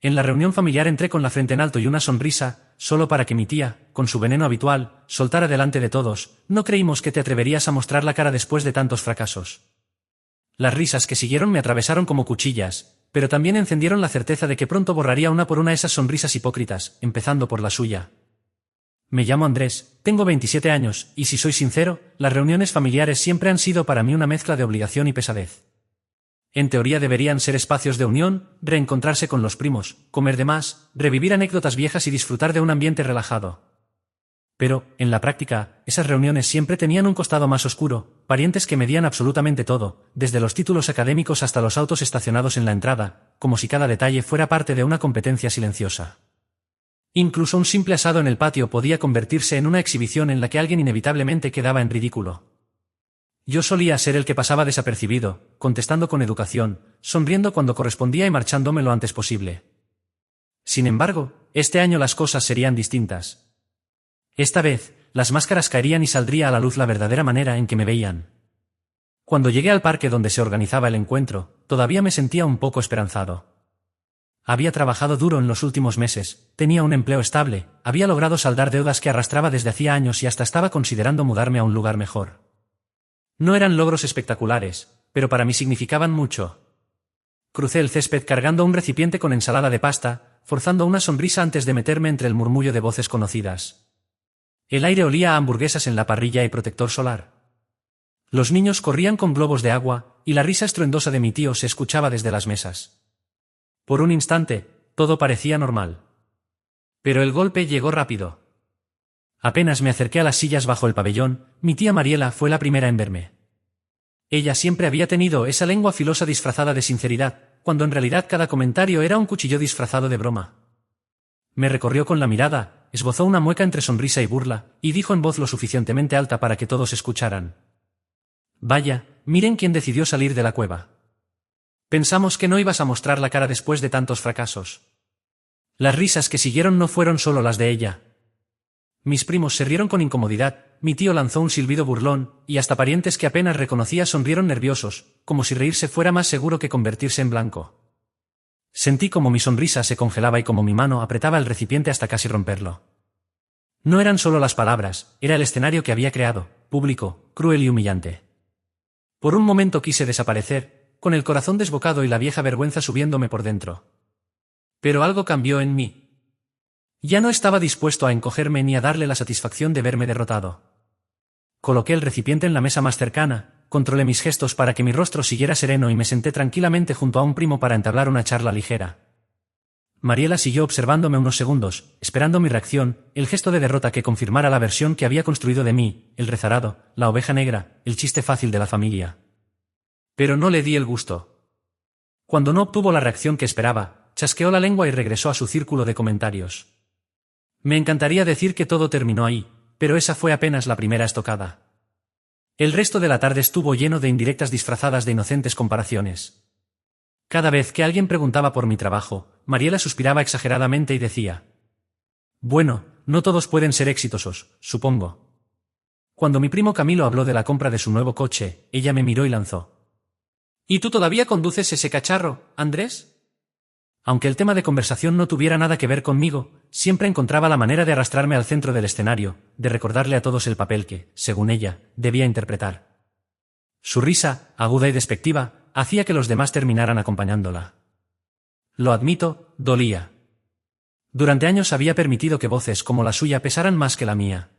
En la reunión familiar entré con la frente en alto y una sonrisa, solo para que mi tía, con su veneno habitual, soltara delante de todos: no creímos que te atreverías a mostrar la cara después de tantos fracasos. Las risas que siguieron me atravesaron como cuchillas, pero también encendieron la certeza de que pronto borraría una por una esas sonrisas hipócritas, empezando por la suya. Me llamo Andrés, tengo 27 años, y si soy sincero, las reuniones familiares siempre han sido para mí una mezcla de obligación y pesadez. En teoría deberían ser espacios de unión, reencontrarse con los primos, comer de más, revivir anécdotas viejas y disfrutar de un ambiente relajado. Pero, en la práctica, esas reuniones siempre tenían un costado más oscuro: parientes que medían absolutamente todo, desde los títulos académicos hasta los autos estacionados en la entrada, como si cada detalle fuera parte de una competencia silenciosa. Incluso un simple asado en el patio podía convertirse en una exhibición en la que alguien inevitablemente quedaba en ridículo. Yo solía ser el que pasaba desapercibido, contestando con educación, sonriendo cuando correspondía y marchándome lo antes posible. Sin embargo, este año las cosas serían distintas. Esta vez, las máscaras caerían y saldría a la luz la verdadera manera en que me veían. Cuando llegué al parque donde se organizaba el encuentro, todavía me sentía un poco esperanzado. Había trabajado duro en los últimos meses, tenía un empleo estable, había logrado saldar deudas que arrastraba desde hacía años y hasta estaba considerando mudarme a un lugar mejor. No eran logros espectaculares, pero para mí significaban mucho. Crucé el césped cargando un recipiente con ensalada de pasta, forzando una sonrisa antes de meterme entre el murmullo de voces conocidas. El aire olía a hamburguesas en la parrilla y protector solar. Los niños corrían con globos de agua, y la risa estruendosa de mi tío se escuchaba desde las mesas. Por un instante, todo parecía normal. Pero el golpe llegó rápido. Apenas me acerqué a las sillas bajo el pabellón, mi tía Mariela fue la primera en verme. Ella siempre había tenido esa lengua filosa disfrazada de sinceridad, cuando en realidad cada comentario era un cuchillo disfrazado de broma. Me recorrió con la mirada, esbozó una mueca entre sonrisa y burla, y dijo en voz lo suficientemente alta para que todos escucharan: «Vaya, miren quién decidió salir de la cueva. Pensamos que no ibas a mostrar la cara después de tantos fracasos». Las risas que siguieron no fueron solo las de ella. Mis primos se rieron con incomodidad, mi tío lanzó un silbido burlón, y hasta parientes que apenas reconocía sonrieron nerviosos, como si reírse fuera más seguro que convertirse en blanco. Sentí como mi sonrisa se congelaba y como mi mano apretaba el recipiente hasta casi romperlo. No eran solo las palabras, era el escenario que había creado, público, cruel y humillante. Por un momento quise desaparecer, con el corazón desbocado y la vieja vergüenza subiéndome por dentro. Pero algo cambió en mí. Ya no estaba dispuesto a encogerme ni a darle la satisfacción de verme derrotado. Coloqué el recipiente en la mesa más cercana, controlé mis gestos para que mi rostro siguiera sereno y me senté tranquilamente junto a un primo para entablar una charla ligera. Mariela siguió observándome unos segundos, esperando mi reacción, el gesto de derrota que confirmara la versión que había construido de mí, el rezarado, la oveja negra, el chiste fácil de la familia. Pero no le di el gusto. Cuando no obtuvo la reacción que esperaba, chasqueó la lengua y regresó a su círculo de comentarios. Me encantaría decir que todo terminó ahí, pero esa fue apenas la primera estocada. El resto de la tarde estuvo lleno de indirectas disfrazadas de inocentes comparaciones. Cada vez que alguien preguntaba por mi trabajo, Mariela suspiraba exageradamente y decía: «Bueno, no todos pueden ser exitosos, supongo». Cuando mi primo Camilo habló de la compra de su nuevo coche, ella me miró y lanzó: «¿Y tú todavía conduces ese cacharro, Andrés?». Aunque el tema de conversación no tuviera nada que ver conmigo, siempre encontraba la manera de arrastrarme al centro del escenario, de recordarle a todos el papel que, según ella, debía interpretar. Su risa, aguda y despectiva, hacía que los demás terminaran acompañándola. Lo admito, dolía. Durante años había permitido que voces como la suya pesaran más que la mía.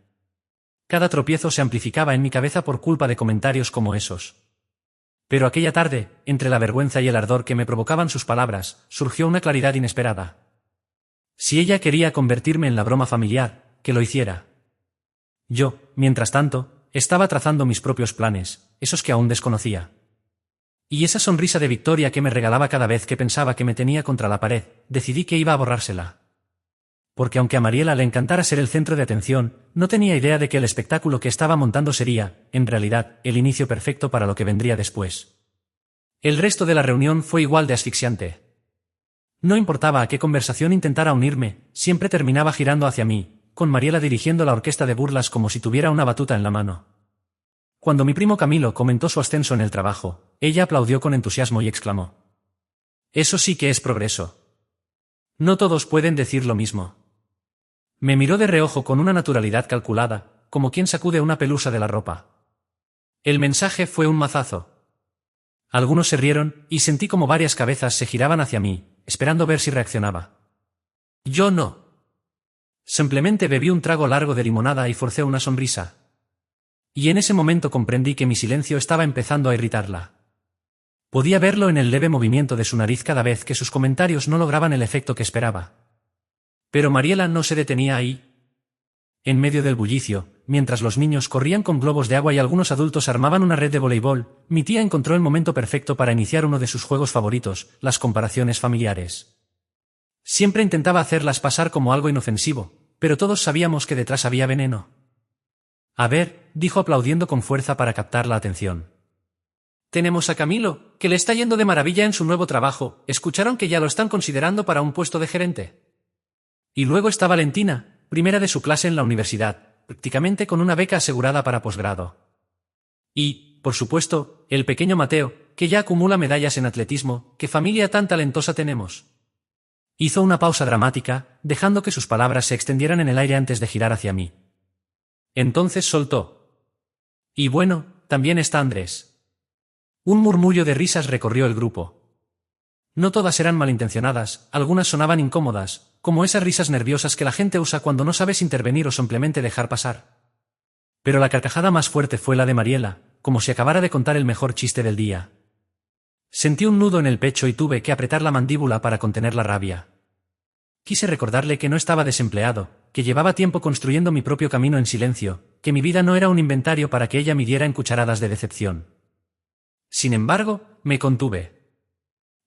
Cada tropiezo se amplificaba en mi cabeza por culpa de comentarios como esos. Pero aquella tarde, entre la vergüenza y el ardor que me provocaban sus palabras, surgió una claridad inesperada. Si ella quería convertirme en la broma familiar, que lo hiciera. Yo, mientras tanto, estaba trazando mis propios planes, esos que aún desconocía. Y esa sonrisa de victoria que me regalaba cada vez que pensaba que me tenía contra la pared, decidí que iba a borrársela. Porque aunque a Mariela le encantara ser el centro de atención, no tenía idea de que el espectáculo que estaba montando sería, en realidad, el inicio perfecto para lo que vendría después. El resto de la reunión fue igual de asfixiante. No importaba a qué conversación intentara unirme, siempre terminaba girando hacia mí, con Mariela dirigiendo la orquesta de burlas como si tuviera una batuta en la mano. Cuando mi primo Camilo comentó su ascenso en el trabajo, ella aplaudió con entusiasmo y exclamó: «Eso sí que es progreso». No todos pueden decir lo mismo. Me miró de reojo con una naturalidad calculada, como quien sacude una pelusa de la ropa. El mensaje fue un mazazo. Algunos se rieron, y sentí como varias cabezas se giraban hacia mí, esperando ver si reaccionaba. Yo no. Simplemente bebí un trago largo de limonada y forcé una sonrisa. Y en ese momento comprendí que mi silencio estaba empezando a irritarla. Podía verlo en el leve movimiento de su nariz cada vez que sus comentarios no lograban el efecto que esperaba. Pero Mariela no se detenía ahí. En medio del bullicio, mientras los niños corrían con globos de agua y algunos adultos armaban una red de voleibol, mi tía encontró el momento perfecto para iniciar uno de sus juegos favoritos, las comparaciones familiares. Siempre intentaba hacerlas pasar como algo inofensivo, pero todos sabíamos que detrás había veneno. A ver, dijo aplaudiendo con fuerza para captar la atención. Tenemos a Camilo, que le está yendo de maravilla en su nuevo trabajo. ¿Escucharon que ya lo están considerando para un puesto de gerente? Y luego está Valentina, primera de su clase en la universidad, prácticamente con una beca asegurada para posgrado. Y, por supuesto, el pequeño Mateo, que ya acumula medallas en atletismo. ¿Qué familia tan talentosa tenemos? Hizo una pausa dramática, dejando que sus palabras se extendieran en el aire antes de girar hacia mí. Entonces soltó. Y bueno, también está Andrés. Un murmullo de risas recorrió el grupo. No todas eran malintencionadas, algunas sonaban incómodas, como esas risas nerviosas que la gente usa cuando no sabes intervenir o simplemente dejar pasar. Pero la carcajada más fuerte fue la de Mariela, como si acabara de contar el mejor chiste del día. Sentí un nudo en el pecho y tuve que apretar la mandíbula para contener la rabia. Quise recordarle que no estaba desempleado, que llevaba tiempo construyendo mi propio camino en silencio, que mi vida no era un inventario para que ella midiera en cucharadas de decepción. Sin embargo, me contuve.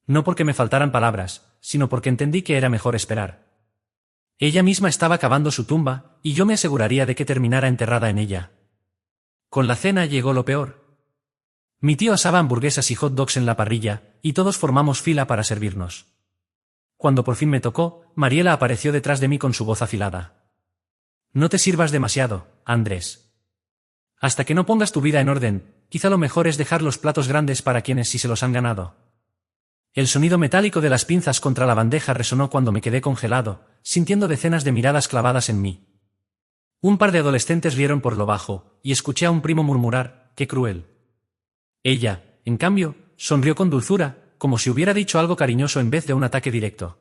No porque me faltaran palabras, sino porque entendí que era mejor esperar. Ella misma estaba cavando su tumba, y yo me aseguraría de que terminara enterrada en ella. Con la cena llegó lo peor. Mi tío asaba hamburguesas y hot dogs en la parrilla, y todos formamos fila para servirnos. Cuando por fin me tocó, Mariela apareció detrás de mí con su voz afilada. No te sirvas demasiado, Andrés. Hasta que no pongas tu vida en orden, quizá lo mejor es dejar los platos grandes para quienes sí se los han ganado. El sonido metálico de las pinzas contra la bandeja resonó cuando me quedé congelado, sintiendo decenas de miradas clavadas en mí. Un par de adolescentes rieron por lo bajo, y escuché a un primo murmurar, «¡Qué cruel!». Ella, en cambio, sonrió con dulzura, como si hubiera dicho algo cariñoso en vez de un ataque directo.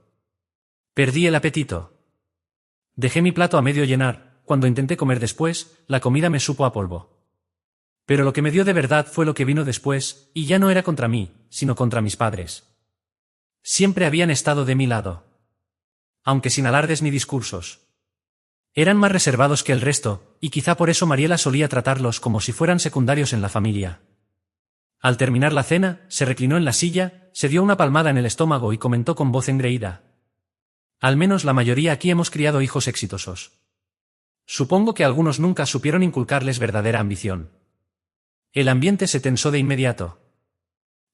Perdí el apetito. Dejé mi plato a medio llenar. Cuando intenté comer después, la comida me supo a polvo. Pero lo que me dio de verdad fue lo que vino después, y ya no era contra mí, sino contra mis padres. Siempre habían estado de mi lado. Aunque sin alardes ni discursos. Eran más reservados que el resto, y quizá por eso Mariela solía tratarlos como si fueran secundarios en la familia. Al terminar la cena, se reclinó en la silla, se dio una palmada en el estómago y comentó con voz engreída. Al menos la mayoría aquí hemos criado hijos exitosos. Supongo que algunos nunca supieron inculcarles verdadera ambición. El ambiente se tensó de inmediato.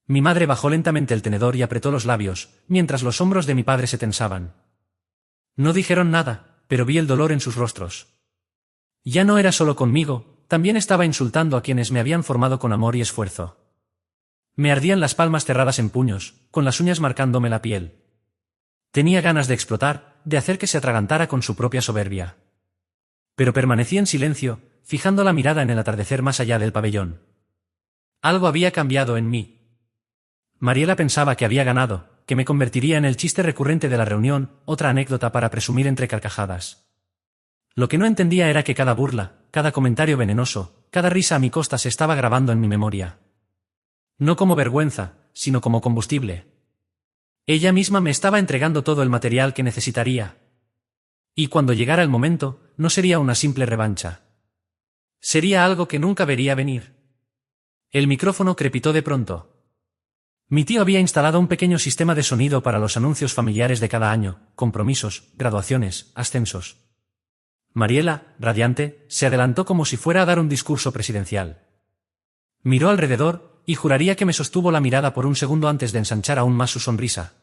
Mi madre bajó lentamente el tenedor y apretó los labios, mientras los hombros de mi padre se tensaban. No dijeron nada, pero vi el dolor en sus rostros. Ya no era solo conmigo, también estaba insultando a quienes me habían formado con amor y esfuerzo. Me ardían las palmas cerradas en puños, con las uñas marcándome la piel. Tenía ganas de explotar, de hacer que se atragantara con su propia soberbia. Pero permanecí en silencio, fijando la mirada en el atardecer más allá del pabellón. Algo había cambiado en mí. Mariela pensaba que había ganado, que me convertiría en el chiste recurrente de la reunión, otra anécdota para presumir entre carcajadas. Lo que no entendía era que cada burla, cada comentario venenoso, cada risa a mi costa se estaba grabando en mi memoria. No como vergüenza, sino como combustible. Ella misma me estaba entregando todo el material que necesitaría. Y cuando llegara el momento, no sería una simple revancha. Sería algo que nunca vería venir. El micrófono crepitó de pronto. Mi tío había instalado un pequeño sistema de sonido para los anuncios familiares de cada año, compromisos, graduaciones, ascensos. Mariela, radiante, se adelantó como si fuera a dar un discurso presidencial. Miró alrededor, y juraría que me sostuvo la mirada por un segundo antes de ensanchar aún más su sonrisa.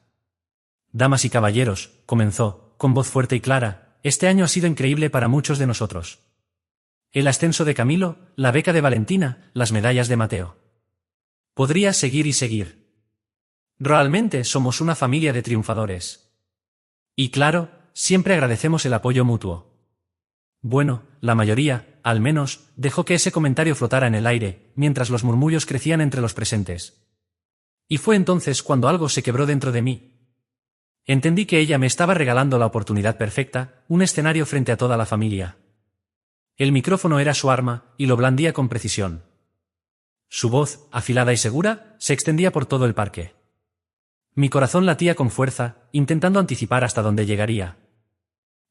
Damas y caballeros, comenzó, con voz fuerte y clara, este año ha sido increíble para muchos de nosotros. El ascenso de Camilo, la beca de Valentina, las medallas de Mateo. Podría seguir y seguir. Realmente somos una familia de triunfadores. Y claro, siempre agradecemos el apoyo mutuo. Bueno, la mayoría, al menos, dejó que ese comentario flotara en el aire, mientras los murmullos crecían entre los presentes. Y fue entonces cuando algo se quebró dentro de mí. Entendí que ella me estaba regalando la oportunidad perfecta, un escenario frente a toda la familia. El micrófono era su arma, y lo blandía con precisión. Su voz, afilada y segura, se extendía por todo el parque. Mi corazón latía con fuerza, intentando anticipar hasta dónde llegaría.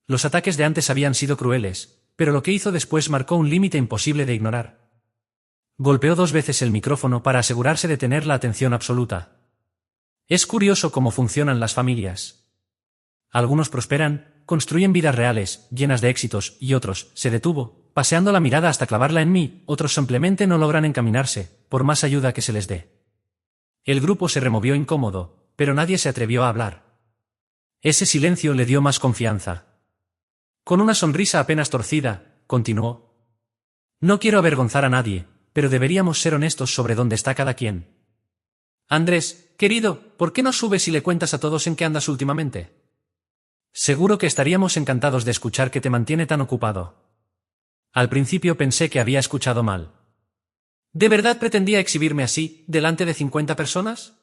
Los ataques de antes habían sido crueles, pero lo que hizo después marcó un límite imposible de ignorar. Golpeó 2 veces el micrófono para asegurarse de tener la atención absoluta. Es curioso cómo funcionan las familias. Algunos prosperan, construyen vidas reales, llenas de éxitos, y otros, se detuvo, paseando la mirada hasta clavarla en mí, otros simplemente no logran encaminarse, por más ayuda que se les dé. El grupo se removió incómodo, pero nadie se atrevió a hablar. Ese silencio le dio más confianza. Con una sonrisa apenas torcida, continuó. No quiero avergonzar a nadie, pero deberíamos ser honestos sobre dónde está cada quien. Andrés, querido, ¿por qué no subes y le cuentas a todos en qué andas últimamente? Seguro que estaríamos encantados de escuchar qué te mantiene tan ocupado. Al principio pensé que había escuchado mal. ¿De verdad pretendía exhibirme así, delante de 50 personas?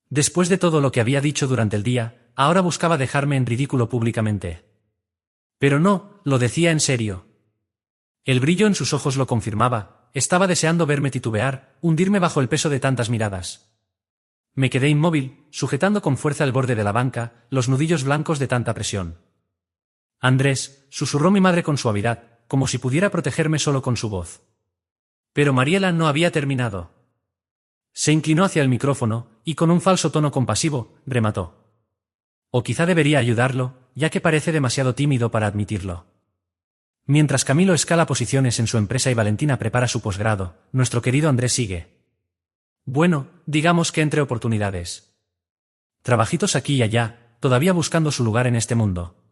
Después de todo lo que había dicho durante el día, ahora buscaba dejarme en ridículo públicamente. Pero no, lo decía en serio. El brillo en sus ojos lo confirmaba, estaba deseando verme titubear, hundirme bajo el peso de tantas miradas. Me quedé inmóvil, sujetando con fuerza el borde de la banca, los nudillos blancos de tanta presión. Andrés, susurró mi madre con suavidad, como si pudiera protegerme solo con su voz. Pero Mariela no había terminado. Se inclinó hacia el micrófono, y con un falso tono compasivo, remató. O quizá debería ayudarlo, ya que parece demasiado tímido para admitirlo. Mientras Camilo escala posiciones en su empresa y Valentina prepara su posgrado, nuestro querido Andrés sigue. Bueno, digamos que entre oportunidades. Trabajitos aquí y allá, todavía buscando su lugar en este mundo.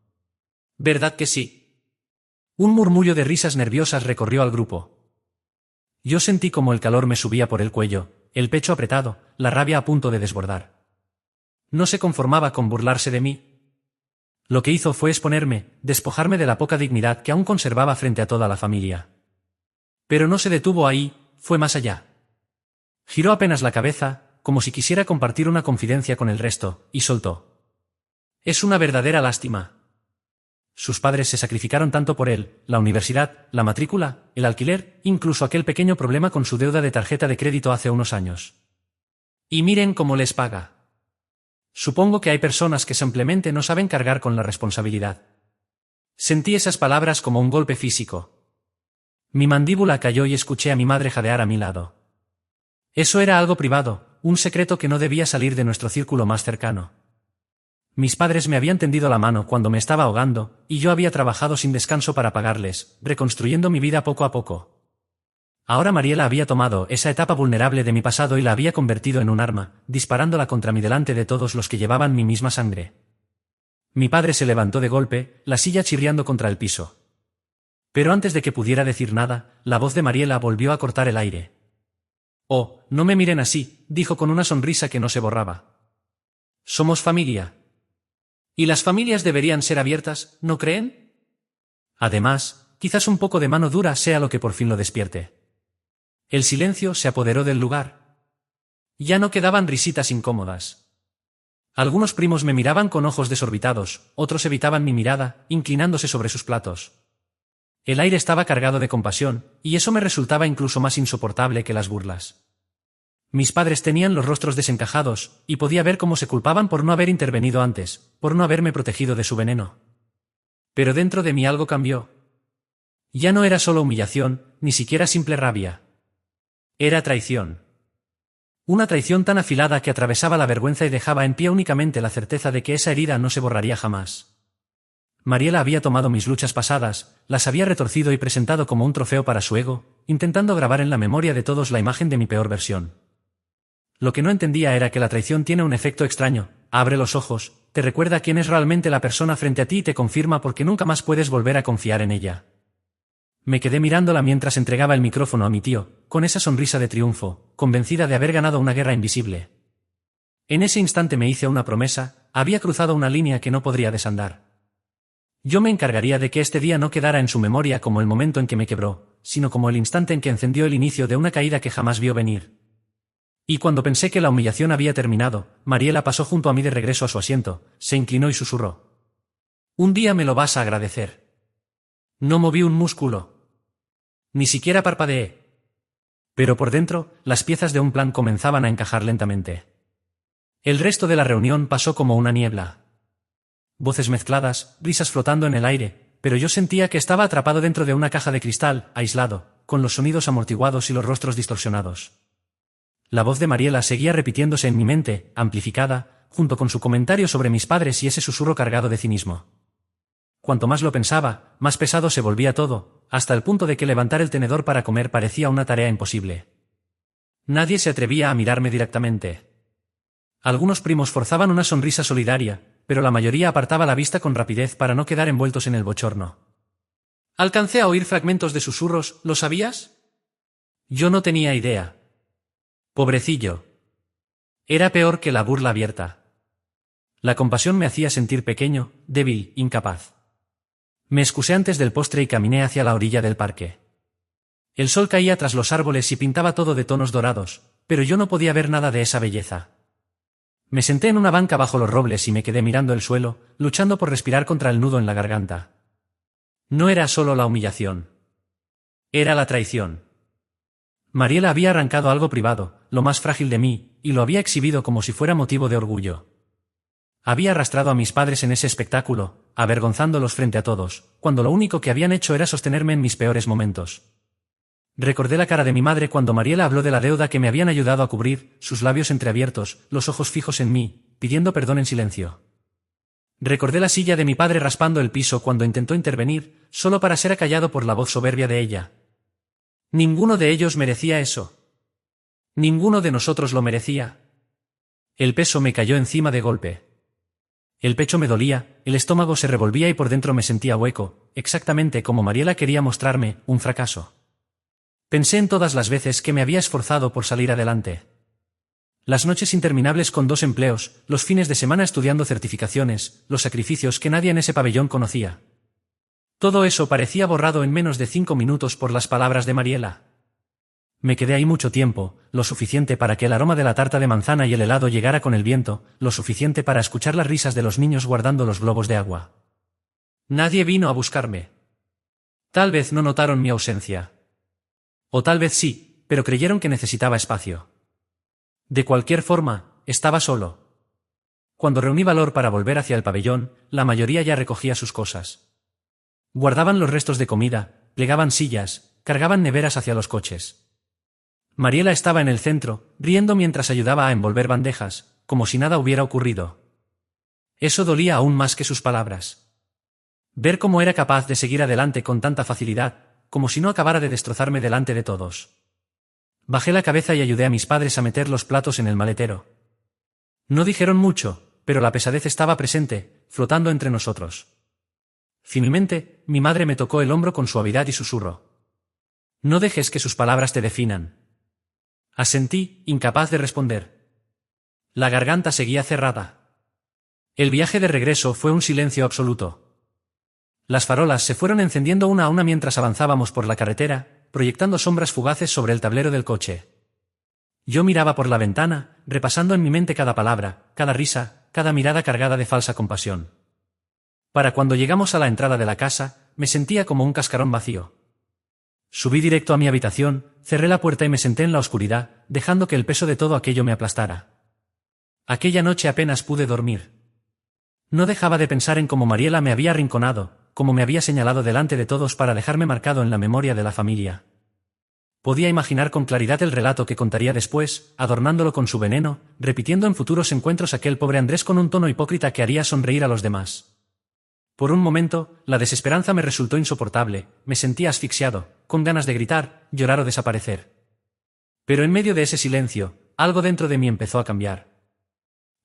¿Verdad que sí? Un murmullo de risas nerviosas recorrió al grupo. Yo sentí como el calor me subía por el cuello, el pecho apretado, la rabia a punto de desbordar. No se conformaba con burlarse de mí. Lo que hizo fue exponerme, despojarme de la poca dignidad que aún conservaba frente a toda la familia. Pero no se detuvo ahí, fue más allá. Giró apenas la cabeza, como si quisiera compartir una confidencia con el resto, y soltó. Es una verdadera lástima. Sus padres se sacrificaron tanto por él, la universidad, la matrícula, el alquiler, incluso aquel pequeño problema con su deuda de tarjeta de crédito hace unos años. Y miren cómo les paga. Supongo que hay personas que simplemente no saben cargar con la responsabilidad. Sentí esas palabras como un golpe físico. Mi mandíbula cayó y escuché a mi madre jadear a mi lado. Eso era algo privado, un secreto que no debía salir de nuestro círculo más cercano. Mis padres me habían tendido la mano cuando me estaba ahogando, y yo había trabajado sin descanso para pagarles, reconstruyendo mi vida poco a poco. Ahora Mariela había tomado esa etapa vulnerable de mi pasado y la había convertido en un arma, disparándola contra mí delante de todos los que llevaban mi misma sangre. Mi padre se levantó de golpe, la silla chirriando contra el piso. Pero antes de que pudiera decir nada, la voz de Mariela volvió a cortar el aire. Oh, no me miren así, dijo con una sonrisa que no se borraba. Somos familia. Y las familias deberían ser abiertas, ¿no creen? Además, quizás un poco de mano dura sea lo que por fin lo despierte. El silencio se apoderó del lugar. Ya no quedaban risitas incómodas. Algunos primos me miraban con ojos desorbitados, otros evitaban mi mirada, inclinándose sobre sus platos. El aire estaba cargado de compasión, y eso me resultaba incluso más insoportable que las burlas. Mis padres tenían los rostros desencajados, y podía ver cómo se culpaban por no haber intervenido antes, por no haberme protegido de su veneno. Pero dentro de mí algo cambió. Ya no era solo humillación, ni siquiera simple rabia. Era traición. Una traición tan afilada que atravesaba la vergüenza y dejaba en pie únicamente la certeza de que esa herida no se borraría jamás. Mariela había tomado mis luchas pasadas, las había retorcido y presentado como un trofeo para su ego, intentando grabar en la memoria de todos la imagen de mi peor versión. Lo que no entendía era que la traición tiene un efecto extraño, abre los ojos, te recuerda quién es realmente la persona frente a ti y te confirma por qué nunca más puedes volver a confiar en ella. Me quedé mirándola mientras entregaba el micrófono a mi tío, con esa sonrisa de triunfo, convencida de haber ganado una guerra invisible. En ese instante me hice una promesa, Había cruzado una línea que no podría desandar. Yo me encargaría de que este día no quedara en su memoria como el momento en que me quebró, sino como el instante en que encendió el inicio de una caída que jamás vio venir. Y cuando pensé que la humillación había terminado, Mariela pasó junto a mí de regreso a su asiento, se inclinó y susurró: «Un día me lo vas a agradecer». No moví un músculo. Ni siquiera parpadeé. Pero por dentro, las piezas de un plan comenzaban a encajar lentamente. El resto de la reunión pasó como una niebla. Voces mezcladas, risas flotando en el aire, pero yo sentía que estaba atrapado dentro de una caja de cristal, aislado, con los sonidos amortiguados y los rostros distorsionados. La voz de Mariela seguía repitiéndose en mi mente, amplificada, junto con su comentario sobre mis padres y ese susurro cargado de cinismo. Cuanto más lo pensaba, más pesado se volvía todo, hasta el punto de que levantar el tenedor para comer parecía una tarea imposible. Nadie se atrevía a mirarme directamente. Algunos primos forzaban una sonrisa solidaria, pero la mayoría apartaba la vista con rapidez para no quedar envueltos en el bochorno. Alcancé a oír fragmentos de susurros, ¿lo sabías? Yo no tenía idea. Pobrecillo. Era peor que la burla abierta. La compasión me hacía sentir pequeño, débil, incapaz. Me excusé antes del postre y caminé hacia la orilla del parque. El sol caía tras los árboles y pintaba todo de tonos dorados, pero yo no podía ver nada de esa belleza. Me senté en una banca bajo los robles y me quedé mirando el suelo, luchando por respirar contra el nudo en la garganta. No era solo la humillación. Era la traición. Mariela había arrancado algo privado, lo más frágil de mí, y lo había exhibido como si fuera motivo de orgullo. Había arrastrado a mis padres en ese espectáculo, avergonzándolos frente a todos, cuando lo único que habían hecho era sostenerme en mis peores momentos. Recordé la cara de mi madre cuando Mariela habló de la deuda que me habían ayudado a cubrir, sus labios entreabiertos, los ojos fijos en mí, pidiendo perdón en silencio. Recordé la silla de mi padre raspando el piso cuando intentó intervenir, solo para ser acallado por la voz soberbia de ella. Ninguno de ellos merecía eso. Ninguno de nosotros lo merecía. El peso me cayó encima de golpe. El pecho me dolía, el estómago se revolvía y por dentro me sentía hueco, exactamente como Mariela quería mostrarme, un fracaso. Pensé en todas las veces que me había esforzado por salir adelante. Las noches interminables con 2 empleos, los fines de semana estudiando certificaciones, los sacrificios que nadie en ese pabellón conocía. Todo eso parecía borrado en menos de 5 minutos por las palabras de Mariela. Me quedé ahí mucho tiempo, lo suficiente para que el aroma de la tarta de manzana y el helado llegara con el viento, lo suficiente para escuchar las risas de los niños guardando los globos de agua. Nadie vino a buscarme. Tal vez no notaron mi ausencia. O tal vez sí, pero creyeron que necesitaba espacio. De cualquier forma, estaba solo. Cuando reuní valor para volver hacia el pabellón, la mayoría ya recogía sus cosas. Guardaban los restos de comida, plegaban sillas, cargaban neveras hacia los coches. Mariela estaba en el centro, riendo mientras ayudaba a envolver bandejas, como si nada hubiera ocurrido. Eso dolía aún más que sus palabras. Ver cómo era capaz de seguir adelante con tanta facilidad, como si no acabara de destrozarme delante de todos. Bajé la cabeza y ayudé a mis padres a meter los platos en el maletero. No dijeron mucho, pero la pesadez estaba presente, flotando entre nosotros. Finalmente, mi madre me tocó el hombro con suavidad y susurro. No dejes que sus palabras te definan. Asentí, incapaz de responder. La garganta seguía cerrada. El viaje de regreso fue un silencio absoluto. Las farolas se fueron encendiendo una a una mientras avanzábamos por la carretera, proyectando sombras fugaces sobre el tablero del coche. Yo miraba por la ventana, repasando en mi mente cada palabra, cada risa, cada mirada cargada de falsa compasión. Para cuando llegamos a la entrada de la casa, me sentía como un cascarón vacío. Subí directo a mi habitación, cerré la puerta y me senté en la oscuridad, dejando que el peso de todo aquello me aplastara. Aquella noche apenas pude dormir. No dejaba de pensar en cómo Mariela me había arrinconado, cómo me había señalado delante de todos para dejarme marcado en la memoria de la familia. Podía imaginar con claridad el relato que contaría después, adornándolo con su veneno, repitiendo en futuros encuentros aquel pobre Andrés con un tono hipócrita que haría sonreír a los demás. Por un momento, la desesperanza me resultó insoportable, me sentía asfixiado, con ganas de gritar, llorar o desaparecer. Pero en medio de ese silencio, algo dentro de mí empezó a cambiar.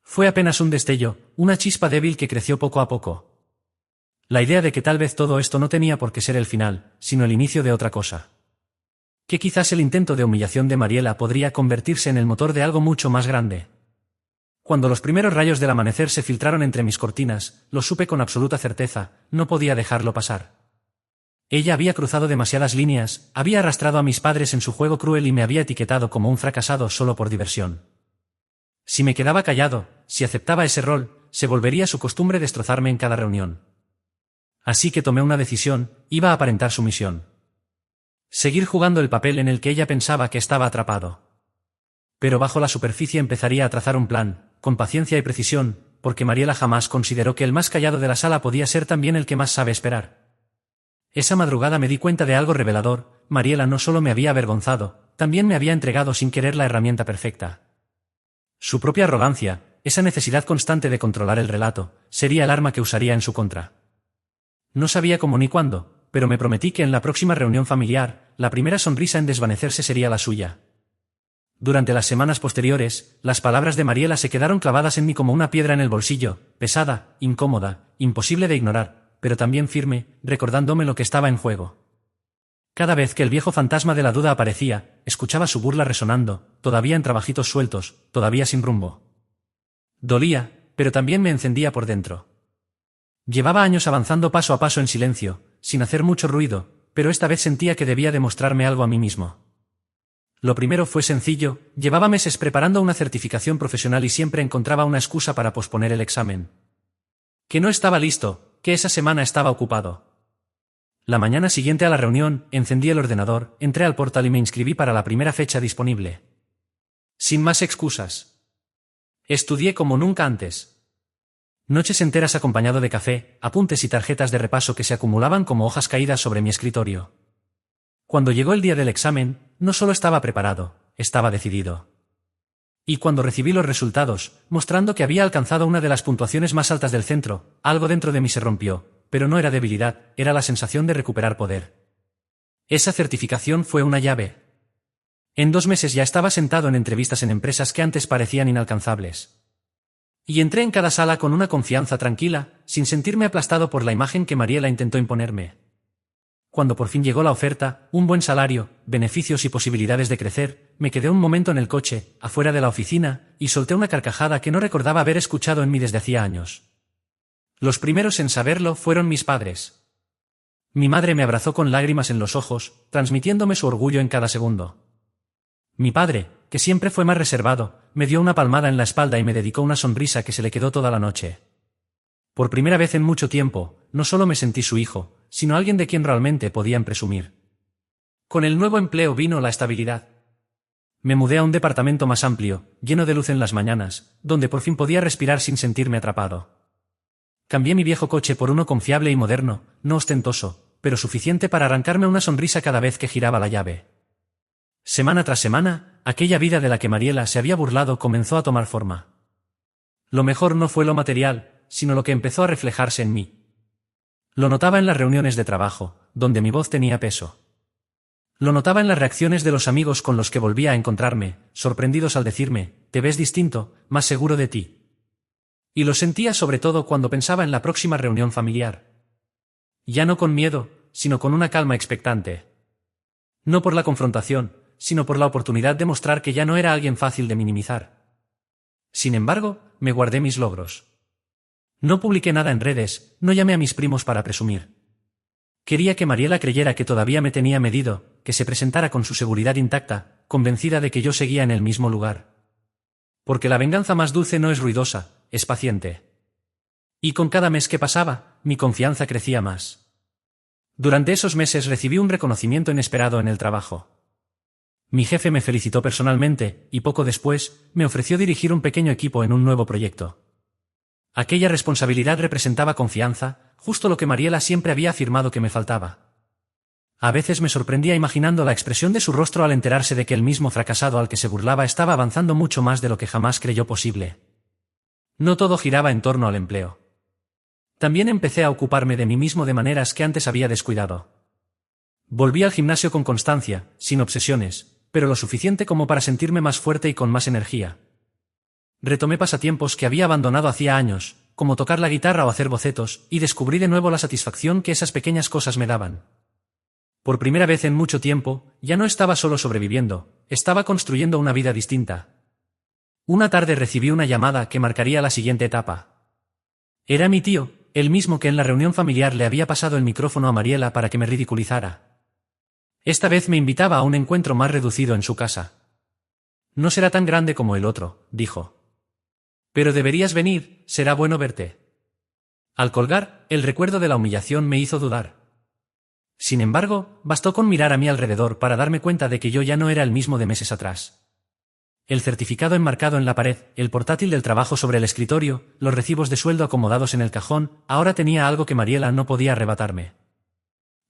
Fue apenas un destello, una chispa débil que creció poco a poco. La idea de que tal vez todo esto no tenía por qué ser el final, sino el inicio de otra cosa. Que quizás el intento de humillación de Mariela podría convertirse en el motor de algo mucho más grande. Cuando los primeros rayos del amanecer se filtraron entre mis cortinas, lo supe con absoluta certeza, no podía dejarlo pasar. Ella había cruzado demasiadas líneas, había arrastrado a mis padres en su juego cruel y me había etiquetado como un fracasado solo por diversión. Si me quedaba callado, si aceptaba ese rol, se volvería su costumbre destrozarme en cada reunión. Así que tomé una decisión, iba a aparentar sumisión. Seguir jugando el papel en el que ella pensaba que estaba atrapado. Pero bajo la superficie empezaría a trazar un plan, con paciencia y precisión, porque Mariela jamás consideró que el más callado de la sala podía ser también el que más sabe esperar. Esa madrugada me di cuenta de algo revelador: Mariela no solo me había avergonzado, también me había entregado sin querer la herramienta perfecta. Su propia arrogancia, esa necesidad constante de controlar el relato, sería el arma que usaría en su contra. No sabía cómo ni cuándo, pero me prometí que en la próxima reunión familiar, la primera sonrisa en desvanecerse sería la suya. Durante las semanas posteriores, las palabras de Mariela se quedaron clavadas en mí como una piedra en el bolsillo, pesada, incómoda, imposible de ignorar, pero también firme, recordándome lo que estaba en juego. Cada vez que el viejo fantasma de la duda aparecía, escuchaba su burla resonando, todavía en trabajitos sueltos, todavía sin rumbo. Dolía, pero también me encendía por dentro. Llevaba años avanzando paso a paso en silencio, sin hacer mucho ruido, pero esta vez sentía que debía demostrarme algo a mí mismo. Lo primero fue sencillo: llevaba meses preparando una certificación profesional y siempre encontraba una excusa para posponer el examen. Que no estaba listo, que esa semana estaba ocupado. La mañana siguiente a la reunión, encendí el ordenador, entré al portal y me inscribí para la primera fecha disponible. Sin más excusas. Estudié como nunca antes. Noches enteras acompañado de café, apuntes y tarjetas de repaso que se acumulaban como hojas caídas sobre mi escritorio. Cuando llegó el día del examen, no solo estaba preparado, estaba decidido. Y cuando recibí los resultados, mostrando que había alcanzado una de las puntuaciones más altas del centro, algo dentro de mí se rompió, pero no era debilidad, era la sensación de recuperar poder. Esa certificación fue una llave. En 2 meses ya estaba sentado en entrevistas en empresas que antes parecían inalcanzables. Y entré en cada sala con una confianza tranquila, sin sentirme aplastado por la imagen que Mariela intentó imponerme. Cuando por fin llegó la oferta, un buen salario, beneficios y posibilidades de crecer, me quedé un momento en el coche, afuera de la oficina, y solté una carcajada que no recordaba haber escuchado en mí desde hacía años. Los primeros en saberlo fueron mis padres. Mi madre me abrazó con lágrimas en los ojos, transmitiéndome su orgullo en cada segundo. Mi padre, que siempre fue más reservado, me dio una palmada en la espalda y me dedicó una sonrisa que se le quedó toda la noche. Por primera vez en mucho tiempo, no solo me sentí su hijo, sino alguien de quien realmente podían presumir. Con el nuevo empleo vino la estabilidad. Me mudé a un departamento más amplio, lleno de luz en las mañanas, donde por fin podía respirar sin sentirme atrapado. Cambié mi viejo coche por uno confiable y moderno, no ostentoso, pero suficiente para arrancarme una sonrisa cada vez que giraba la llave. Semana tras semana, aquella vida de la que Mariela se había burlado comenzó a tomar forma. Lo mejor no fue lo material, sino lo que empezó a reflejarse en mí. Lo notaba en las reuniones de trabajo, donde mi voz tenía peso. Lo notaba en las reacciones de los amigos con los que volvía a encontrarme, sorprendidos al decirme: «Te ves distinto, más seguro de ti». Y lo sentía sobre todo cuando pensaba en la próxima reunión familiar. Ya no con miedo, sino con una calma expectante. No por la confrontación, sino por la oportunidad de mostrar que ya no era alguien fácil de minimizar. Sin embargo, me guardé mis logros. No publiqué nada en redes, no llamé a mis primos para presumir. Quería que Mariela creyera que todavía me tenía medido, que se presentara con su seguridad intacta, convencida de que yo seguía en el mismo lugar. Porque la venganza más dulce no es ruidosa, es paciente. Y con cada mes que pasaba, mi confianza crecía más. Durante esos meses recibí un reconocimiento inesperado en el trabajo. Mi jefe me felicitó personalmente, y poco después, me ofreció dirigir un pequeño equipo en un nuevo proyecto. Aquella responsabilidad representaba confianza, justo lo que Mariela siempre había afirmado que me faltaba. A veces me sorprendía imaginando la expresión de su rostro al enterarse de que el mismo fracasado al que se burlaba estaba avanzando mucho más de lo que jamás creyó posible. No todo giraba en torno al empleo. También empecé a ocuparme de mí mismo de maneras que antes había descuidado. Volví al gimnasio con constancia, sin obsesiones, pero lo suficiente como para sentirme más fuerte y con más energía. Retomé pasatiempos que había abandonado hacía años, como tocar la guitarra o hacer bocetos, y descubrí de nuevo la satisfacción que esas pequeñas cosas me daban. Por primera vez en mucho tiempo, ya no estaba solo sobreviviendo, estaba construyendo una vida distinta. Una tarde recibí una llamada que marcaría la siguiente etapa. Era mi tío, el mismo que en la reunión familiar le había pasado el micrófono a Mariela para que me ridiculizara. Esta vez me invitaba a un encuentro más reducido en su casa. No será tan grande como el otro, dijo. Pero deberías venir, será bueno verte. Al colgar, el recuerdo de la humillación me hizo dudar. Sin embargo, bastó con mirar a mi alrededor para darme cuenta de que yo ya no era el mismo de meses atrás. El certificado enmarcado en la pared, el portátil del trabajo sobre el escritorio, los recibos de sueldo acomodados en el cajón, ahora tenía algo que Mariela no podía arrebatarme.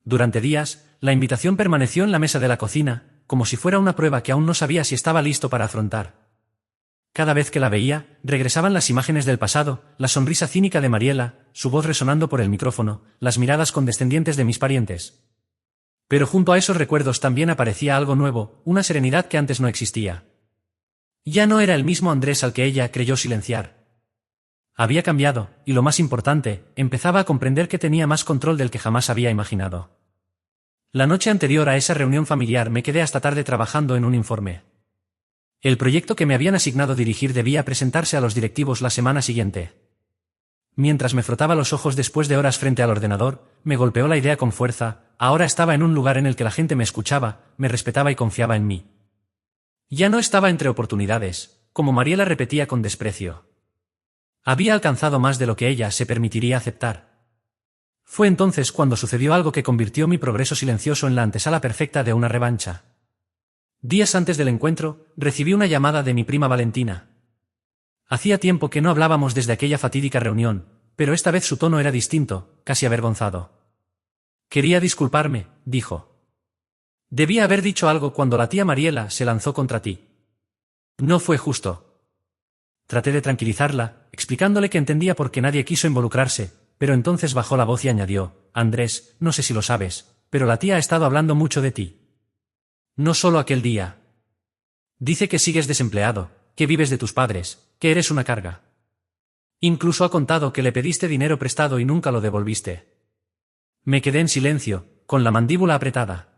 Durante días, la invitación permaneció en la mesa de la cocina, como si fuera una prueba que aún no sabía si estaba listo para afrontar. Cada vez que la veía, regresaban las imágenes del pasado, la sonrisa cínica de Mariela, su voz resonando por el micrófono, las miradas condescendientes de mis parientes. Pero junto a esos recuerdos también aparecía algo nuevo, una serenidad que antes no existía. Ya no era el mismo Andrés al que ella creyó silenciar. Había cambiado, y lo más importante, empezaba a comprender que tenía más control del que jamás había imaginado. La noche anterior a esa reunión familiar me quedé hasta tarde trabajando en un informe. El proyecto que me habían asignado dirigir debía presentarse a los directivos la semana siguiente. Mientras me frotaba los ojos después de horas frente al ordenador, me golpeó la idea con fuerza, ahora estaba en un lugar en el que la gente me escuchaba, me respetaba y confiaba en mí. Ya no estaba entre oportunidades, como Mariela repetía con desprecio. Había alcanzado más de lo que ella se permitiría aceptar. Fue entonces cuando sucedió algo que convirtió mi progreso silencioso en la antesala perfecta de una revancha. Días antes del encuentro, recibí una llamada de mi prima Valentina. Hacía tiempo que no hablábamos desde aquella fatídica reunión, pero esta vez su tono era distinto, casi avergonzado. Quería disculparme, dijo. Debía haber dicho algo cuando la tía Mariela se lanzó contra ti. No fue justo. Traté de tranquilizarla, explicándole que entendía por qué nadie quiso involucrarse, pero entonces bajó la voz y añadió, Andrés, no sé si lo sabes, pero la tía ha estado hablando mucho de ti. No solo aquel día. Dice que sigues desempleado, que vives de tus padres, que eres una carga. Incluso ha contado que le pediste dinero prestado y nunca lo devolviste. Me quedé en silencio, con la mandíbula apretada.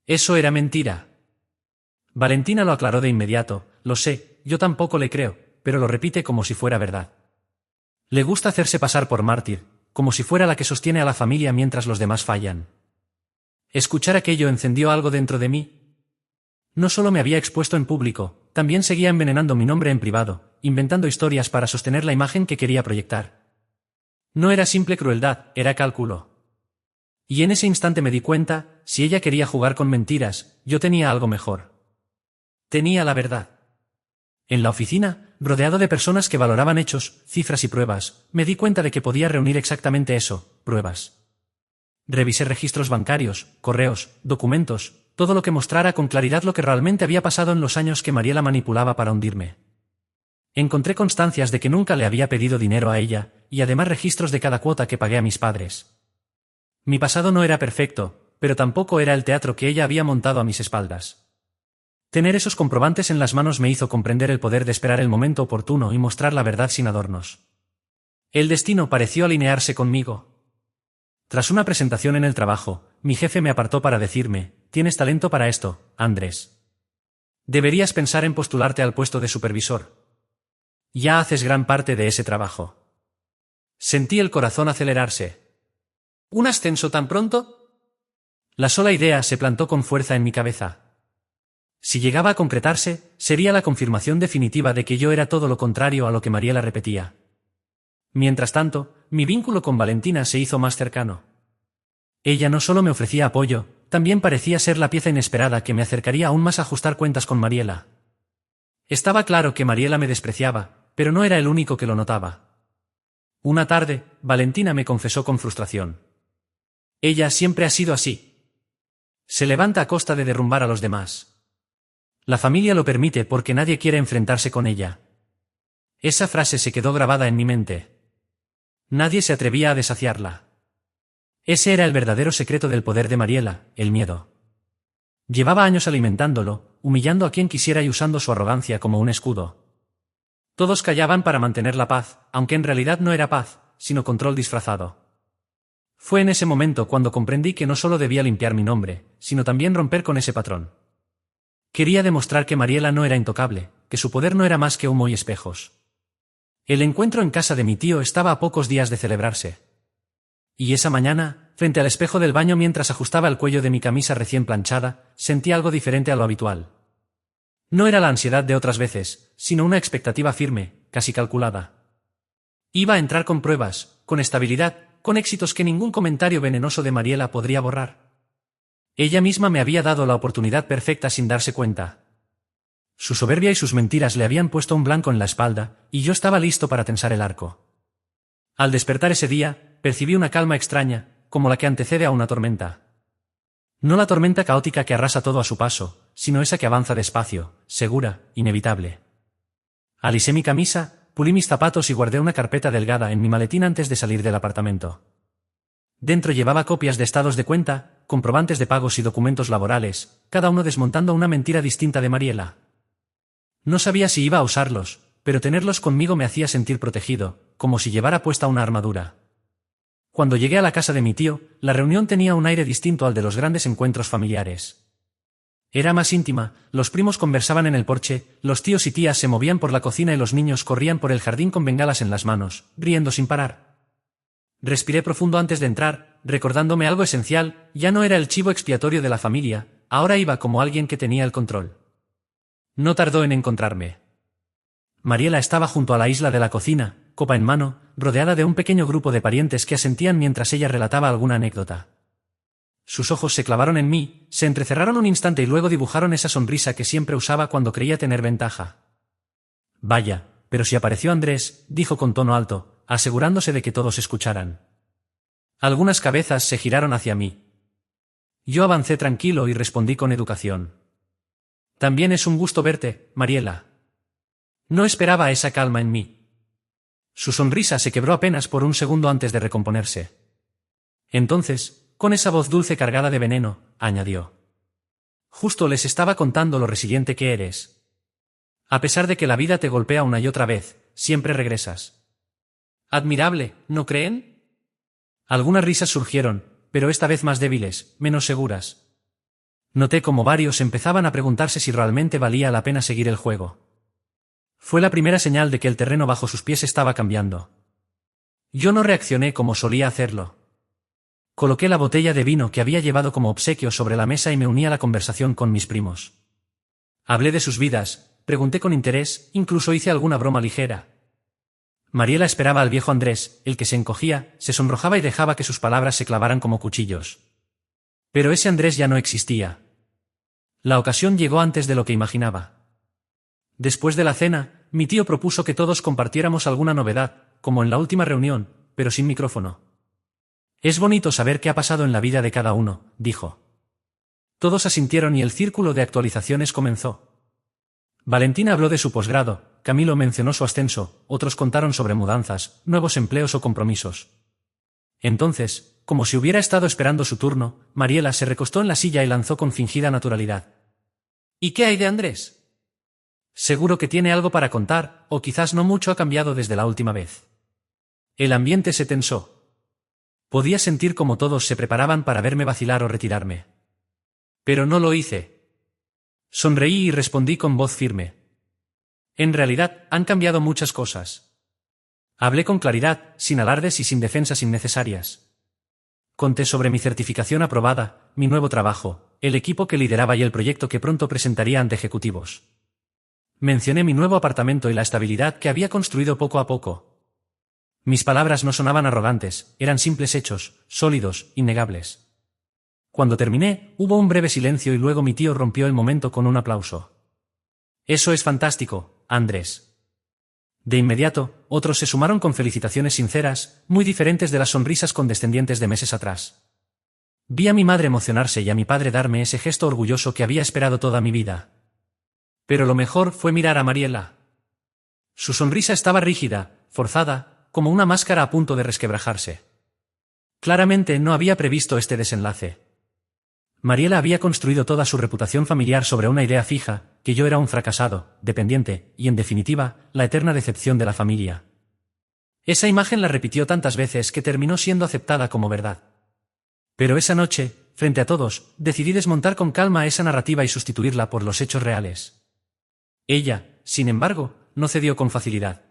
Eso era mentira. Valentina lo aclaró de inmediato, lo sé, yo tampoco le creo, pero lo repite como si fuera verdad. Le gusta hacerse pasar por mártir, como si fuera la que sostiene a la familia mientras los demás fallan. Escuchar aquello encendió algo dentro de mí. No solo me había expuesto en público, también seguía envenenando mi nombre en privado, inventando historias para sostener la imagen que quería proyectar. No era simple crueldad, era cálculo. Y en ese instante me di cuenta, si ella quería jugar con mentiras, yo tenía algo mejor. Tenía la verdad. En la oficina, rodeado de personas que valoraban hechos, cifras y pruebas, me di cuenta de que podía reunir exactamente eso, pruebas. Revisé registros bancarios, correos, documentos, todo lo que mostrara con claridad lo que realmente había pasado en los años que Mariela manipulaba para hundirme. Encontré constancias de que nunca le había pedido dinero a ella, y además registros de cada cuota que pagué a mis padres. Mi pasado no era perfecto, pero tampoco era el teatro que ella había montado a mis espaldas. Tener esos comprobantes en las manos me hizo comprender el poder de esperar el momento oportuno y mostrar la verdad sin adornos. El destino pareció alinearse conmigo. Tras una presentación en el trabajo, mi jefe me apartó para decirme, tienes talento para esto, Andrés. Deberías pensar en postularte al puesto de supervisor. Ya haces gran parte de ese trabajo. Sentí el corazón acelerarse. ¿Un ascenso tan pronto? La sola idea se plantó con fuerza en mi cabeza. Si llegaba a concretarse, sería la confirmación definitiva de que yo era todo lo contrario a lo que Mariela repetía. Mientras tanto, mi vínculo con Valentina se hizo más cercano. Ella no solo me ofrecía apoyo, también parecía ser la pieza inesperada que me acercaría aún más a ajustar cuentas con Mariela. Estaba claro que Mariela me despreciaba, pero no era el único que lo notaba. Una tarde, Valentina me confesó con frustración. Ella siempre ha sido así. Se levanta a costa de derrumbar a los demás. La familia lo permite porque nadie quiere enfrentarse con ella. Esa frase se quedó grabada en mi mente. Nadie se atrevía a desafiarla. Ese era el verdadero secreto del poder de Mariela, el miedo. Llevaba años alimentándolo, humillando a quien quisiera y usando su arrogancia como un escudo. Todos callaban para mantener la paz, aunque en realidad no era paz, sino control disfrazado. Fue en ese momento cuando comprendí que no solo debía limpiar mi nombre, sino también romper con ese patrón. Quería demostrar que Mariela no era intocable, que su poder no era más que humo y espejos. El encuentro en casa de mi tío estaba a pocos días de celebrarse. Y esa mañana, frente al espejo del baño mientras ajustaba el cuello de mi camisa recién planchada, sentí algo diferente a lo habitual. No era la ansiedad de otras veces, sino una expectativa firme, casi calculada. Iba a entrar con pruebas, con estabilidad, con éxitos que ningún comentario venenoso de Mariela podría borrar. Ella misma me había dado la oportunidad perfecta sin darse cuenta. Su soberbia y sus mentiras le habían puesto un blanco en la espalda, y yo estaba listo para tensar el arco. Al despertar ese día, percibí una calma extraña, como la que antecede a una tormenta. No la tormenta caótica que arrasa todo a su paso, sino esa que avanza despacio, segura, inevitable. Alisé mi camisa, pulí mis zapatos y guardé una carpeta delgada en mi maletín antes de salir del apartamento. Dentro llevaba copias de estados de cuenta, comprobantes de pagos y documentos laborales, cada uno desmontando una mentira distinta de Mariela. No sabía si iba a usarlos, pero tenerlos conmigo me hacía sentir protegido, como si llevara puesta una armadura. Cuando llegué a la casa de mi tío, la reunión tenía un aire distinto al de los grandes encuentros familiares. Era más íntima, los primos conversaban en el porche, los tíos y tías se movían por la cocina y los niños corrían por el jardín con bengalas en las manos, riendo sin parar. Respiré profundo antes de entrar, recordándome algo esencial: ya no era el chivo expiatorio de la familia, ahora iba como alguien que tenía el control. No tardó en encontrarme. Mariela estaba junto a la isla de la cocina, copa en mano, rodeada de un pequeño grupo de parientes que asentían mientras ella relataba alguna anécdota. Sus ojos se clavaron en mí, se entrecerraron un instante y luego dibujaron esa sonrisa que siempre usaba cuando creía tener ventaja. «Vaya, pero si apareció Andrés», dijo con tono alto, asegurándose de que todos escucharan. Algunas cabezas se giraron hacia mí. Yo avancé tranquilo y respondí con educación. «También es un gusto verte, Mariela». No esperaba esa calma en mí. Su sonrisa se quebró apenas por un segundo antes de recomponerse. Entonces, con esa voz dulce cargada de veneno, añadió: «Justo les estaba contando lo resiliente que eres. A pesar de que la vida te golpea una y otra vez, siempre regresas». «Admirable, ¿no creen?». Algunas risas surgieron, pero esta vez más débiles, menos seguras. Noté como varios empezaban a preguntarse si realmente valía la pena seguir el juego. Fue la primera señal de que el terreno bajo sus pies estaba cambiando. Yo no reaccioné como solía hacerlo. Coloqué la botella de vino que había llevado como obsequio sobre la mesa y me uní a la conversación con mis primos. Hablé de sus vidas, pregunté con interés, incluso hice alguna broma ligera. Mariela esperaba al viejo Andrés, el que se encogía, se sonrojaba y dejaba que sus palabras se clavaran como cuchillos. Pero ese Andrés ya no existía. La ocasión llegó antes de lo que imaginaba. Después de la cena, mi tío propuso que todos compartiéramos alguna novedad, como en la última reunión, pero sin micrófono. «Es bonito saber qué ha pasado en la vida de cada uno», dijo. Todos asintieron y el círculo de actualizaciones comenzó. Valentina habló de su posgrado, Camilo mencionó su ascenso, otros contaron sobre mudanzas, nuevos empleos o compromisos. Entonces, como si hubiera estado esperando su turno, Mariela se recostó en la silla y lanzó con fingida naturalidad: «¿Y qué hay de Andrés? Seguro que tiene algo para contar, o quizás no mucho ha cambiado desde la última vez». El ambiente se tensó. Podía sentir como todos se preparaban para verme vacilar o retirarme. Pero no lo hice. Sonreí y respondí con voz firme: «En realidad, han cambiado muchas cosas». Hablé con claridad, sin alardes y sin defensas innecesarias. Conté sobre mi certificación aprobada, mi nuevo trabajo, el equipo que lideraba y el proyecto que pronto presentaría ante ejecutivos. Mencioné mi nuevo apartamento y la estabilidad que había construido poco a poco. Mis palabras no sonaban arrogantes, eran simples hechos, sólidos, innegables. Cuando terminé, hubo un breve silencio y luego mi tío rompió el momento con un aplauso. «Eso es fantástico, Andrés». De inmediato, otros se sumaron con felicitaciones sinceras, muy diferentes de las sonrisas condescendientes de meses atrás. Vi a mi madre emocionarse y a mi padre darme ese gesto orgulloso que había esperado toda mi vida. Pero lo mejor fue mirar a Mariela. Su sonrisa estaba rígida, forzada, como una máscara a punto de resquebrajarse. Claramente no había previsto este desenlace. Mariela había construido toda su reputación familiar sobre una idea fija, que yo era un fracasado, dependiente, y en definitiva, la eterna decepción de la familia. Esa imagen la repitió tantas veces que terminó siendo aceptada como verdad. Pero esa noche, frente a todos, decidí desmontar con calma esa narrativa y sustituirla por los hechos reales. Ella, sin embargo, no cedió con facilidad.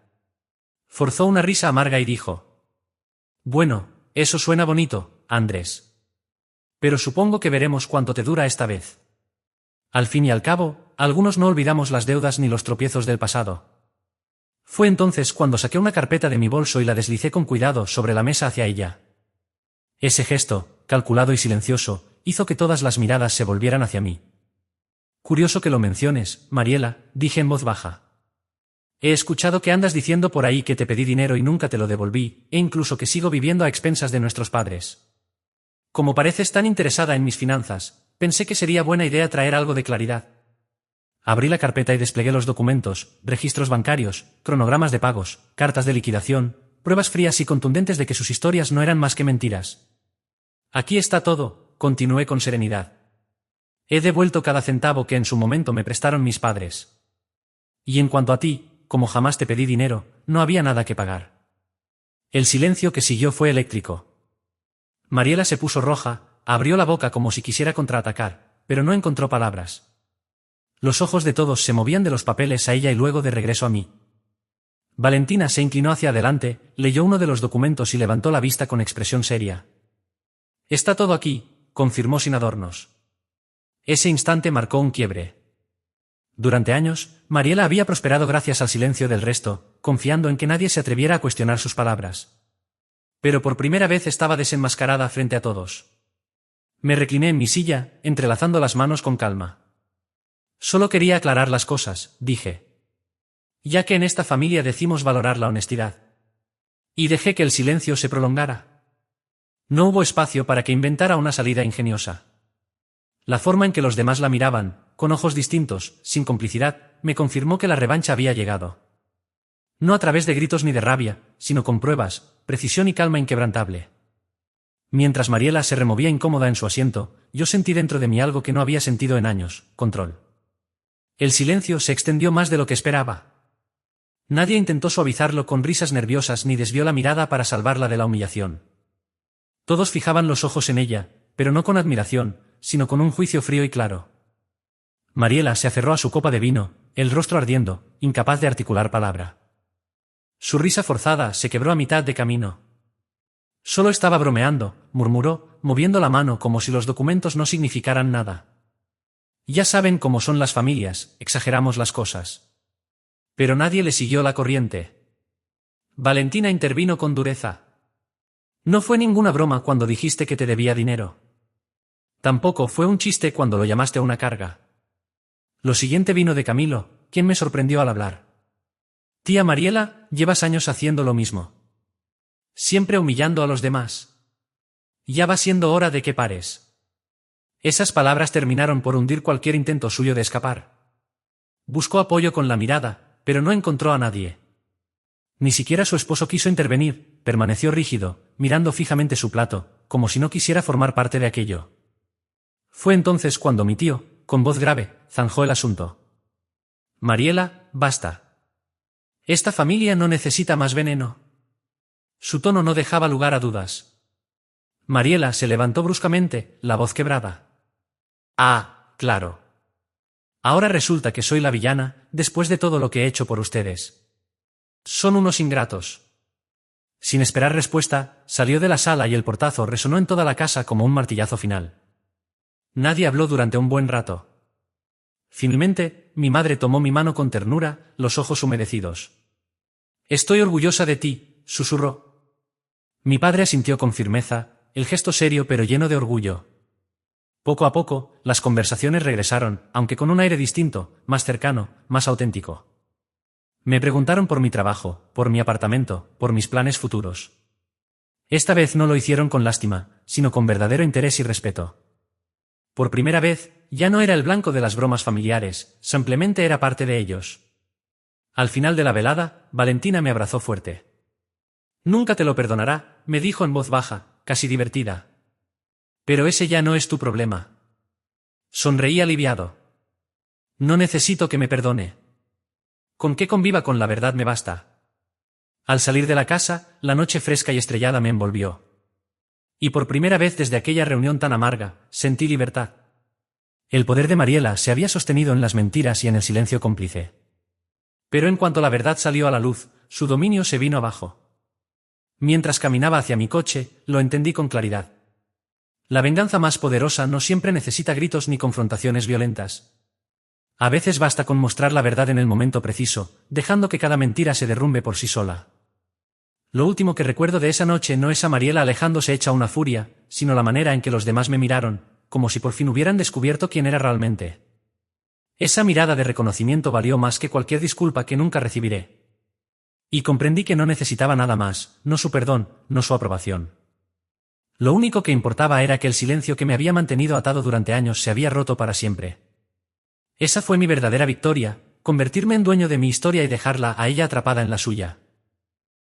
Forzó una risa amarga y dijo: «Bueno, eso suena bonito, Andrés. Pero supongo que veremos cuánto te dura esta vez. Al fin y al cabo, algunos no olvidamos las deudas ni los tropiezos del pasado». Fue entonces cuando saqué una carpeta de mi bolso y la deslicé con cuidado sobre la mesa hacia ella. Ese gesto, calculado y silencioso, hizo que todas las miradas se volvieran hacia mí. «Curioso que lo menciones, Mariela», dije en voz baja. «He escuchado que andas diciendo por ahí que te pedí dinero y nunca te lo devolví, e incluso que sigo viviendo a expensas de nuestros padres. Como pareces tan interesada en mis finanzas, pensé que sería buena idea traer algo de claridad». Abrí la carpeta y desplegué los documentos, registros bancarios, cronogramas de pagos, cartas de liquidación, pruebas frías y contundentes de que sus historias no eran más que mentiras. «Aquí está todo», continué con serenidad. «He devuelto cada centavo que en su momento me prestaron mis padres. Y en cuanto a ti, como jamás te pedí dinero, no había nada que pagar». El silencio que siguió fue eléctrico. Mariela se puso roja, abrió la boca como si quisiera contraatacar, pero no encontró palabras. Los ojos de todos se movían de los papeles a ella y luego de regreso a mí. Valentina se inclinó hacia adelante, leyó uno de los documentos y levantó la vista con expresión seria. «Está todo aquí», confirmó sin adornos. Ese instante marcó un quiebre. Durante años, Mariela había prosperado gracias al silencio del resto, confiando en que nadie se atreviera a cuestionar sus palabras. Pero por primera vez estaba desenmascarada frente a todos. Me recliné en mi silla, entrelazando las manos con calma. «Solo quería aclarar las cosas», dije. «Ya que en esta familia decimos valorar la honestidad». Y dejé que el silencio se prolongara. No hubo espacio para que inventara una salida ingeniosa. La forma en que los demás la miraban, con ojos distintos, sin complicidad, me confirmó que la revancha había llegado. No a través de gritos ni de rabia, sino con pruebas, precisión y calma inquebrantable. Mientras Mariela se removía incómoda en su asiento, yo sentí dentro de mí algo que no había sentido en años: control. El silencio se extendió más de lo que esperaba. Nadie intentó suavizarlo con risas nerviosas ni desvió la mirada para salvarla de la humillación. Todos fijaban los ojos en ella, pero no con admiración, sino con un juicio frío y claro. Mariela se aferró a su copa de vino, el rostro ardiendo, incapaz de articular palabra. Su risa forzada se quebró a mitad de camino. «Solo estaba bromeando», murmuró, moviendo la mano como si los documentos no significaran nada. «Ya saben cómo son las familias, exageramos las cosas». Pero nadie le siguió la corriente. Valentina intervino con dureza. «No fue ninguna broma cuando dijiste que te debía dinero. Tampoco fue un chiste cuando lo llamaste a una carga. Lo siguiente vino de Camilo, quien me sorprendió al hablar. Tía Mariela, llevas años haciendo lo mismo. Siempre humillando a los demás. Ya va siendo hora de que pares». Esas palabras terminaron por hundir cualquier intento suyo de escapar. Buscó apoyo con la mirada, pero no encontró a nadie. Ni siquiera su esposo quiso intervenir, permaneció rígido, mirando fijamente su plato, como si no quisiera formar parte de aquello. Fue entonces cuando mi tío, con voz grave, zanjó el asunto. «Mariela, basta. Esta familia no necesita más veneno». Su tono no dejaba lugar a dudas. Mariela se levantó bruscamente, la voz quebrada. «Ah, claro. Ahora resulta que soy la villana, después de todo lo que he hecho por ustedes. Son unos ingratos». Sin esperar respuesta, salió de la sala y el portazo resonó en toda la casa como un martillazo final. Nadie habló durante un buen rato. Finalmente, mi madre tomó mi mano con ternura, los ojos humedecidos. «Estoy orgullosa de ti», susurró. Mi padre asintió con firmeza, el gesto serio pero lleno de orgullo. Poco a poco, las conversaciones regresaron, aunque con un aire distinto, más cercano, más auténtico. Me preguntaron por mi trabajo, por mi apartamento, por mis planes futuros. Esta vez no lo hicieron con lástima, sino con verdadero interés y respeto. Por primera vez, ya no era el blanco de las bromas familiares, simplemente era parte de ellos. Al final de la velada, Valentina me abrazó fuerte. «Nunca te lo perdonará», me dijo en voz baja, casi divertida. «Pero ese ya no es tu problema». Sonreí aliviado. «No necesito que me perdone. Con que conviva con la verdad me basta». Al salir de la casa, la noche fresca y estrellada me envolvió. Y por primera vez desde aquella reunión tan amarga, sentí libertad. El poder de Mariela se había sostenido en las mentiras y en el silencio cómplice. Pero en cuanto la verdad salió a la luz, su dominio se vino abajo. Mientras caminaba hacia mi coche, lo entendí con claridad. La venganza más poderosa no siempre necesita gritos ni confrontaciones violentas. A veces basta con mostrar la verdad en el momento preciso, dejando que cada mentira se derrumbe por sí sola. Lo último que recuerdo de esa noche no es a Mariela alejándose hecha una furia, sino la manera en que los demás me miraron, como si por fin hubieran descubierto quién era realmente. Esa mirada de reconocimiento valió más que cualquier disculpa que nunca recibiré. Y comprendí que no necesitaba nada más, no su perdón, no su aprobación. Lo único que importaba era que el silencio que me había mantenido atado durante años se había roto para siempre. Esa fue mi verdadera victoria, convertirme en dueño de mi historia y dejarla a ella atrapada en la suya.